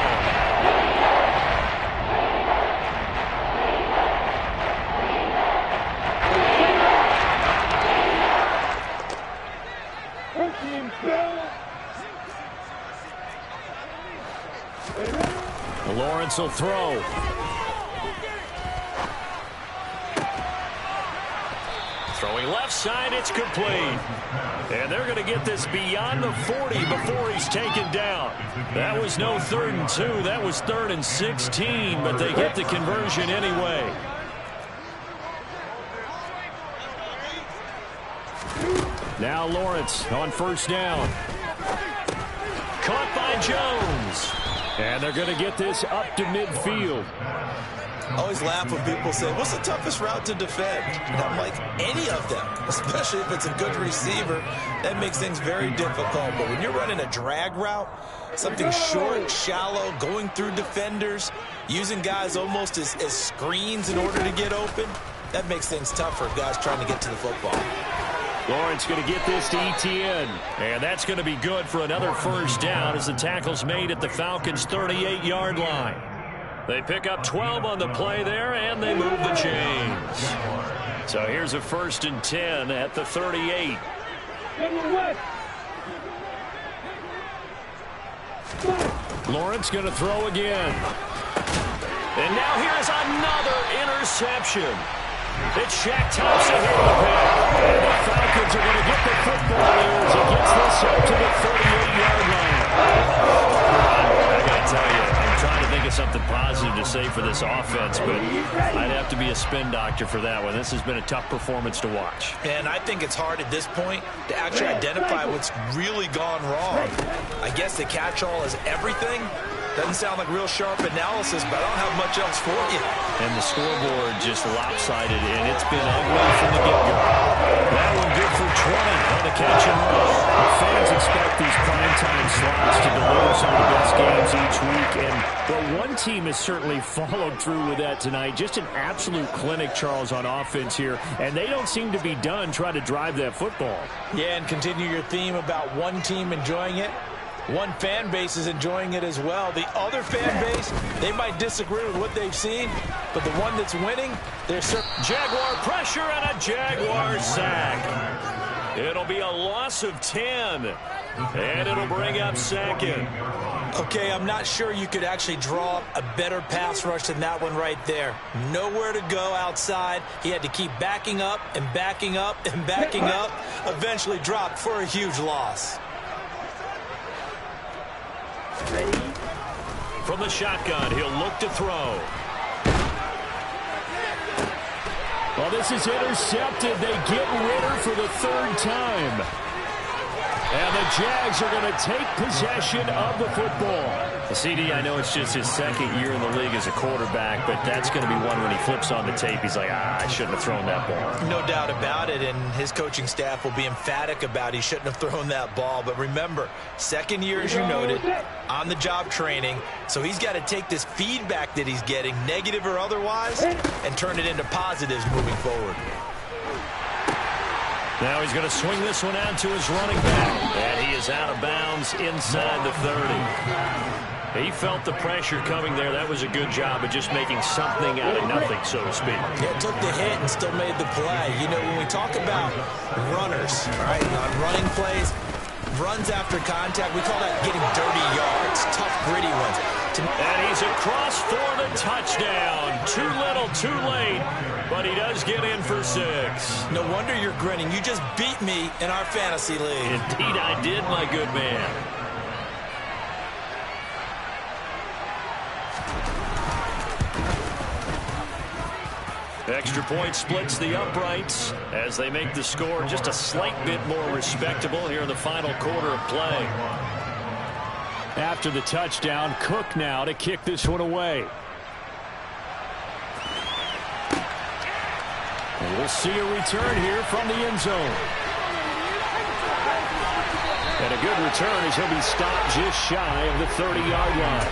Speaker 1: Lawrence will throw. Throwing left side, it's complete. And they're going to get this beyond the 40 before he's taken down. That was no 3rd and 2. That was 3rd and 16, but they get the conversion anyway. Now Lawrence on 1st down. Caught by Jones. And they're going to get this up to midfield.
Speaker 2: I always laugh when people say, what's the toughest route to defend? And I'm like, any of them, especially if it's a good receiver. That makes things very difficult. But when you're running a drag route, something short, shallow, going through defenders, using guys almost as screens in order to get open, that makes things tough for guys trying to get to the football.
Speaker 1: Lawrence going to get this to Etienne. And that's going to be good for another 1st down as the tackle's made at the Falcons' 38-yard line. They pick up 12 on the play there, and they move the chains. So here's a 1st and 10 at the 38. Lawrence going to throw again. And now here's another interception. It's Shaq Thompson here to pick. And the Falcons are going to get the football there as he gets this up to the 38-yard line. I got to tell you, I'm trying to think of something positive to say for this offense, but I'd have to be a spin doctor for that one. This has been a tough performance to watch.
Speaker 2: And I think it's hard at this point to actually identify what's really gone wrong. I guess the catch-all is everything. Doesn't sound like real sharp analysis, but I don't have much else for you.
Speaker 1: And the scoreboard just lopsided, and it's been ugly from the get-go. That one good for 20 on the catch and run. Fans expect these primetime slots to deliver some of the best games each week, and well, one team has certainly followed through with that tonight. Just an absolute clinic, Charles, on offense here, and they don't seem to be done trying to drive that football.
Speaker 2: Yeah, and continue your theme about one team enjoying it. One fan base is enjoying it as well. The other fan base, they might disagree with what they've seen, but the one that's winning, they're
Speaker 1: Jaguar pressure and a Jaguar sack. It'll be a loss of 10, and it'll bring up 2nd.
Speaker 2: Okay, I'm not sure you could actually draw a better pass rush than that one right there. Nowhere to go outside. He had to keep backing up and backing up and backing up. Eventually dropped for a huge loss.
Speaker 1: From the shotgun, he'll look to throw. Well, this is intercepted. They get Ritter for the 3rd time. And the Jags are going to take possession of the football.
Speaker 4: CD, I know it's just his second year in the league as a quarterback, but that's going to be one when he flips on the tape. He's like, I shouldn't have thrown that ball.
Speaker 2: No doubt about it, and his coaching staff will be emphatic about he shouldn't have thrown that ball. But remember, second year, as you noted, on-the-job training, so he's got to take this feedback that he's getting, negative or otherwise, and turn it into positives moving forward.
Speaker 1: Now he's going to swing this one out to his running back. And he is out of bounds inside the 30. He felt the pressure coming there. That was a good job of just making something out of nothing, so to speak.
Speaker 2: Yeah, took the hit and still made the play. You know, when we talk about runners, right, on running plays, runs after contact, we call that getting dirty yards, tough, gritty ones.
Speaker 1: And he's across for the touchdown. Too little, too late, but he does get in for 6.
Speaker 2: No wonder you're grinning. You just beat me in our fantasy league.
Speaker 1: Indeed I did, my good man. Extra point splits the uprights as they make the score just a slight bit more respectable here in the final quarter of play. After the touchdown, Cook now to kick this one away. And we'll see a return here from the end zone. And a good return as he'll be stopped just shy of the 30-yard line.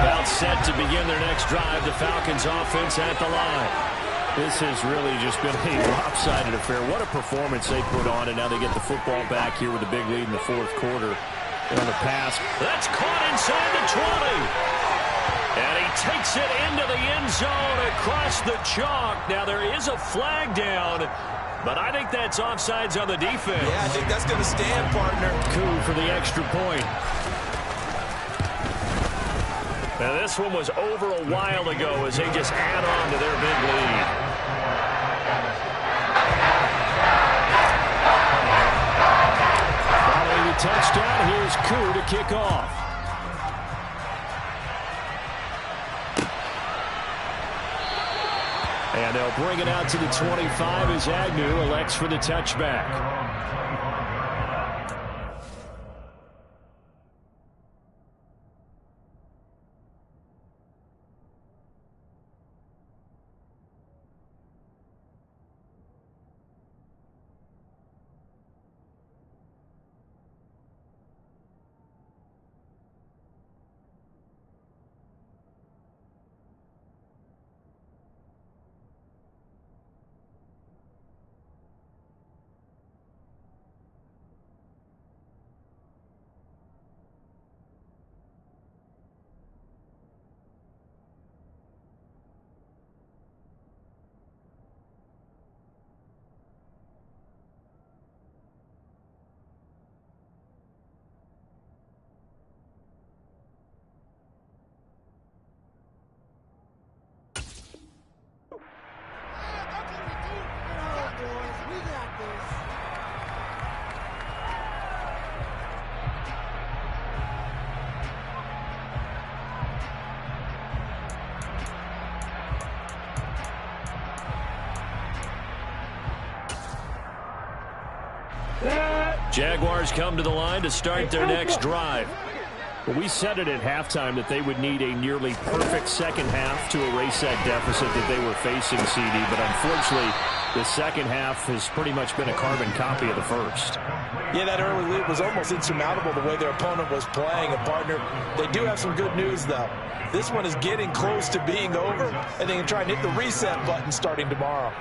Speaker 1: About set to begin their next drive, the Falcons offense at the line. This has really just been a lopsided affair. What a performance they put on, and now they get the football back here with a big lead in the fourth quarter. On the pass, that's caught inside the 20. And he takes it into the end zone across the chalk. Now there is a flag down, but I think that's offsides on the defense.
Speaker 2: Yeah, I think that's going to stand, partner.
Speaker 1: Coup for the extra point. Now this one was over a while ago as they just add on to their big lead. Following the touchdown, here's Coup to kick off. And they'll bring it out to the 25 as Agnew elects for the touchback. Jaguars come to the line to start their next drive. Well, we said it at halftime that they would need a nearly perfect second half to erase that deficit that they were facing, CD. But unfortunately, the second half has pretty much been a carbon copy of the first.
Speaker 2: Yeah, that early lead was almost insurmountable the way their opponent was playing. And, partner, they do have some good news, though. This one is getting close to being over, and they can try and hit the reset button starting tomorrow.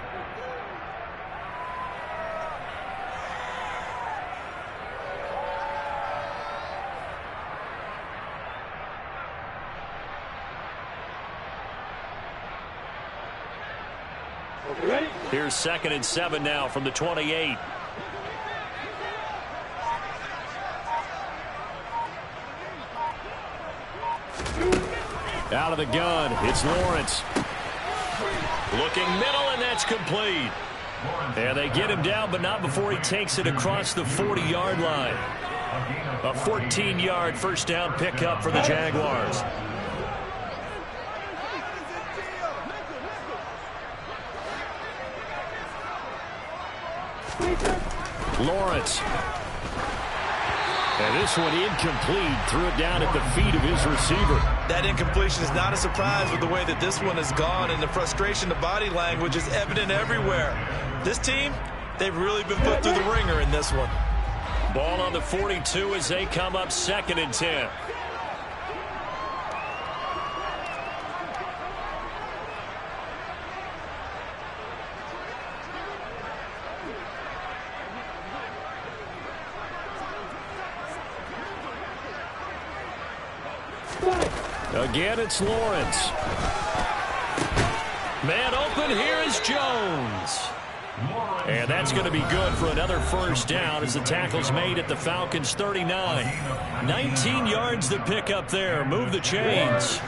Speaker 1: Here's 2nd and 7 now from the 28. Out of the gun, it's Lawrence. Looking middle, and that's complete. And they get him down, but not before he takes it across the 40-yard line. A 14-yard first down pickup for the Jaguars. Lawrence. And this one incomplete. Threw it down at the feet of his receiver.
Speaker 2: That incompletion is not a surprise with the way that this one has gone, and the frustration, the body language is evident everywhere. This team, they've really been put through the ringer in this one.
Speaker 1: Ball on the 42 as they come up 2nd and 10. Again, it's Lawrence. Man open, here is Jones. And that's going to be good for another first down as the tackle's made at the Falcons' 39. 19 yards to pick up there. Move the chains.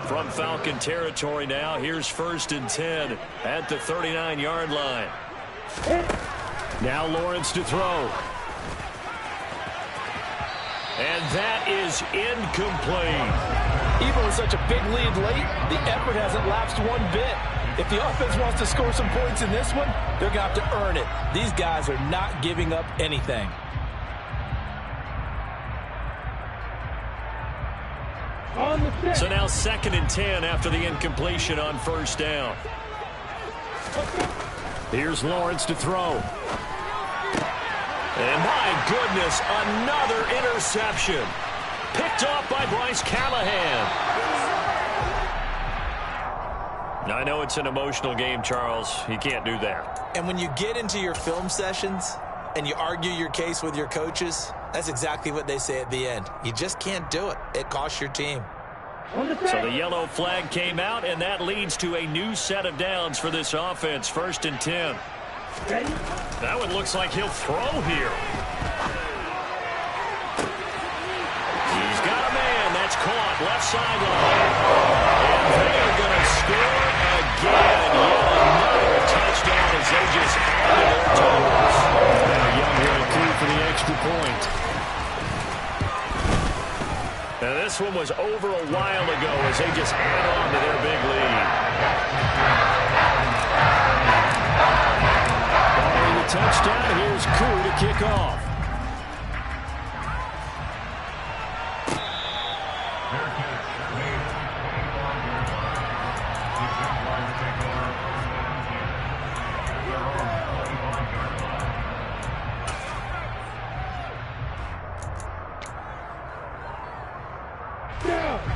Speaker 1: From Falcon territory now, here's 1st and 10 at the 39-yard line. Now Lawrence to throw. And that is incomplete.
Speaker 2: Even with such a big lead late, the effort hasn't lapsed one bit. If the offense wants to score some points in this one, they're going to have to earn it. These guys are not giving up anything.
Speaker 1: So now 2nd and 10 after the incompletion on first down. Here's Lawrence to throw. And my goodness, another interception. Picked off by Bryce Callahan. I know it's an emotional game, Charles. You can't do that.
Speaker 2: And when you get into your film sessions and you argue your case with your coaches, that's exactly what they say at the end. You just can't do it. It costs your team.
Speaker 1: So the yellow flag came out, and that leads to a new set of downs for this offense. 1st and 10. That one looks like he'll throw here. He's got a man. That's caught. Left sideline. And they're going to score again. Yet another touchdown as they just added their totals. And Young here coup for the extra point. Now this one was over a while ago as they just add on to their big lead. Following the touchdown, here's Koo to kick off.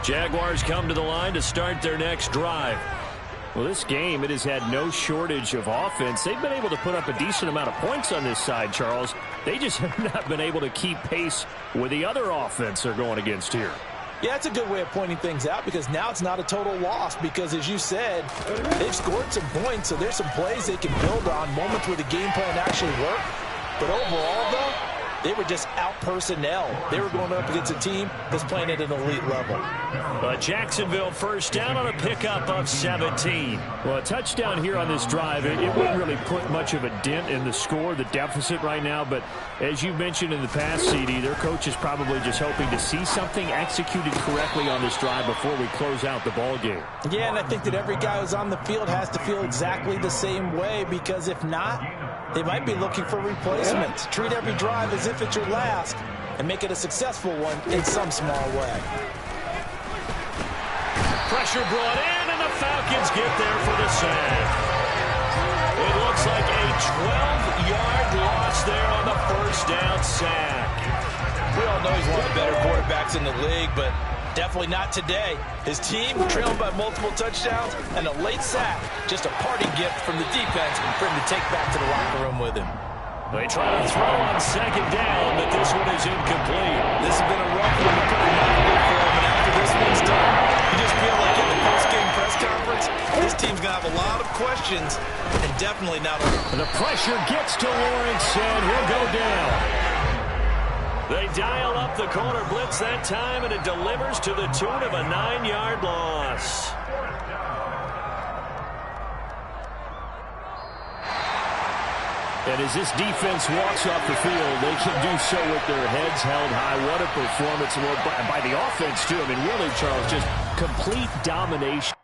Speaker 1: Jaguars come to the line to start their next drive. Well, this game, it has had no shortage of offense. They've been able to put up a decent amount of points on this side, Charles. They just have not been able to keep pace with the other offense they're going against here.
Speaker 2: Yeah, it's a good way of pointing things out because now it's not a total loss because, as you said, they've scored some points, so there's some plays they can build on, moments where the game plan actually worked. But overall, though, they were just out-personnel. They were going up against a team that's playing at an elite level.
Speaker 1: Jacksonville first down on a pickup of 17. Well, a touchdown here on this drive, it wouldn't really put much of a dent in the score, the deficit right now. But as you mentioned in the past, CD, their coach is probably just hoping to see something executed correctly on this drive before we close out the ball game.
Speaker 2: Yeah, and I think that every guy who's on the field has to feel exactly the same way because if not, they might be looking for replacements. Treat every drive as if it's your last and make it a successful one in some small way.
Speaker 1: Pressure brought in, and the Falcons get there for the sack. It looks like a 12-yard loss there on the first down sack.
Speaker 2: We all know he's one of the better quarterbacks in the league, but definitely not today. His team trailed by multiple touchdowns and a late sack. Just a party gift from the defense for him to take back to the locker room with him.
Speaker 1: They try to throw on second down, but this one is incomplete.
Speaker 2: This has been a rough one to put a number for him, and after this one's done, you just feel like in the post-game press conference, this team's going to have a lot of questions and definitely not a...
Speaker 1: The pressure gets to Lawrence, and he'll go down. They dial up the corner blitz that time, and it delivers to the tune of a 9-yard loss. And as this defense walks off the field, they can do so with their heads held high. What a performance by the offense, too. I mean, really, Charles, just complete domination.